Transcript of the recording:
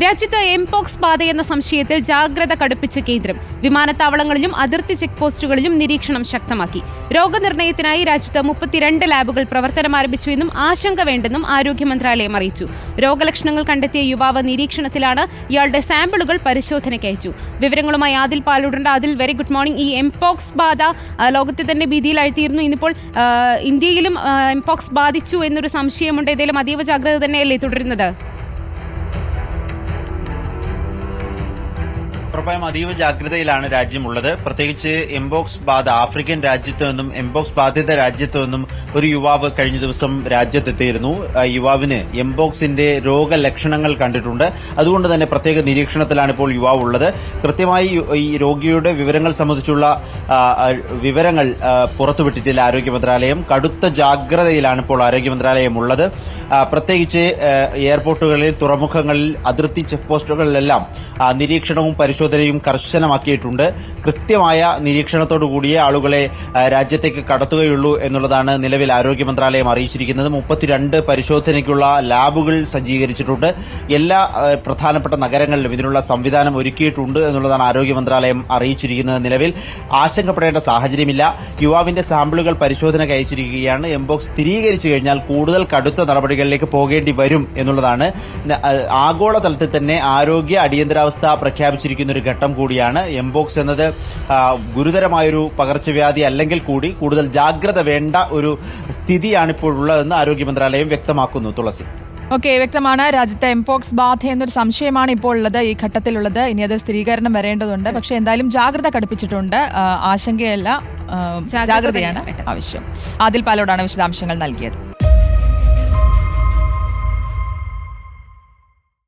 രാജ്യത്ത് എംപോക്സ് ബാധയെന്ന സംശയത്തിൽ ജാഗ്രത കടുപ്പിച്ച കേന്ദ്രം. വിമാനത്താവളങ്ങളിലും അതിർത്തി ചെക്ക് പോസ്റ്റുകളിലും നിരീക്ഷണം ശക്തമാക്കി. രോഗനിർണയത്തിനായി രാജ്യത്ത് 32 ലാബുകൾ പ്രവർത്തനം ആരംഭിച്ചുവെന്നും ആശങ്ക വേണ്ടെന്നും ആരോഗ്യ മന്ത്രാലയം അറിയിച്ചു. രോഗലക്ഷണങ്ങൾ കണ്ടെത്തിയ യുവാവ് നിരീക്ഷണത്തിലാണ്. ഇയാളുടെ സാമ്പിളുകൾ പരിശോധനയ്ക്ക് അയച്ചു. വിവരങ്ങളുമായി ആദിൽ പാലൂടുണ്ട്. Adil, very good morning. ഈ എംപോക്സ് ബാധ ലോകത്തെ തന്നെ ഭീതിയിലാഴ്ത്തിയിരുന്നു. ഇന്നിപ്പോൾ ഇന്ത്യയിലും എംപോക്സ് ബാധിച്ചു എന്നൊരു സംശയമുണ്ട്. ഏതായാലും അതീവ ജാഗ്രത തന്നെയല്ലേ തുടരുന്നത്? ഉറപ്പായും അതീവ ജാഗ്രതയിലാണ് രാജ്യമുള്ളത്. പ്രത്യേകിച്ച് എംപോക്സ് ബാധ ആഫ്രിക്കൻ രാജ്യത്തു നിന്നും എംപോക്സ് ബാധിത രാജ്യത്തു നിന്നും ഒരു യുവാവ് കഴിഞ്ഞ ദിവസം രാജ്യത്തെത്തിയിരുന്നു. യുവാവിന് എംപോക്സിന്റെ രോഗലക്ഷണങ്ങൾ കണ്ടിട്ടുണ്ട്. അതുകൊണ്ട് തന്നെ പ്രത്യേക നിരീക്ഷണത്തിലാണ് ഇപ്പോൾ യുവാവ് ഉള്ളത്. കൃത്യമായി ഈ രോഗിയുടെ വിവരങ്ങൾ സംബന്ധിച്ചുള്ള വിവരങ്ങൾ പുറത്തുവിട്ടിട്ടില്ല ആരോഗ്യ മന്ത്രാലയം. കടുത്ത ജാഗ്രതയിലാണ് ഇപ്പോൾ ആരോഗ്യ മന്ത്രാലയം ഉള്ളത്. പ്രത്യേകിച്ച് എയർപോർട്ടുകളിൽ, തുറമുഖങ്ങളിൽ, അതിർത്തി ചെക്ക് പോസ്റ്റുകളിലെല്ലാം നിരീക്ഷണവും പരിശോധനയും കർശനമാക്കിയിട്ടുണ്ട്. കൃത്യമായ നിരീക്ഷണത്തോടുകൂടിയേ ആളുകളെ രാജ്യത്തേക്ക് കടത്തുകയുള്ളൂ എന്നുള്ളതാണ് നിലവിൽ ആരോഗ്യ മന്ത്രാലയം അറിയിച്ചിരിക്കുന്നത്. 32 പരിശോധനയ്ക്കുള്ള ലാബുകൾ സജ്ജീകരിച്ചിട്ടുണ്ട്. എല്ലാ പ്രധാനപ്പെട്ട നഗരങ്ങളിലും ഇതിനുള്ള സംവിധാനം ഒരുക്കിയിട്ടുണ്ട് എന്നുള്ളതാണ് ആരോഗ്യ മന്ത്രാലയം അറിയിച്ചിരിക്കുന്നത്. നിലവിൽ ആശങ്കപ്പെടേണ്ട സാഹചര്യമില്ല. യുവാവിന്റെ സാമ്പിളുകൾ പരിശോധനയ്ക്ക് അയച്ചിരിക്കുകയാണ്. എംപോക്സ് സ്ഥിരീകരിച്ചു കഴിഞ്ഞാൽ കൂടുതൽ കടുത്ത നടപടികളിലേക്ക് പോകേണ്ടി വരും എന്നുള്ളതാണ്. ആഗോളതലത്തിൽ തന്നെ ആരോഗ്യ അടിയന്തരാവസ്ഥ പ്രഖ്യാപിച്ചിരിക്കുന്ന ഒരു ഘട്ടം കൂടിയാണ്. എംപോക്സ് എന്നത് ഗുരുതരമായൊരു പകർച്ചവ്യാധി അല്ലെങ്കിൽ കൂടി കൂടുതൽ ജാഗ്രത വേണ്ട ഒരു സ്ഥിതിയാണ് ഇപ്പോഴുള്ളതെന്ന് ആരോഗ്യ മന്ത്രാലയം വ്യക്തമാക്കുന്നു. തുളസി, ഓക്കെ, വ്യക്തമാണ്. രാജ്യത്തെ എംപോക്സ് ബാധ എന്നൊരു സംശയമാണ് ഇപ്പോൾ ഉള്ളത്, ഈ ഘട്ടത്തിലുള്ളത്. ഇനി അത് സ്ഥിരീകരണം വരേണ്ടതുണ്ട്. പക്ഷേ എന്തായാലും ജാഗ്രത കടുപ്പിച്ചിട്ടുണ്ട്. ആശങ്കയല്ല, ജാഗ്രതയാണ് ആവശ്യം. ആദിൽ പാലോടാണ് വിശദാംശങ്ങൾ നൽകിയത്.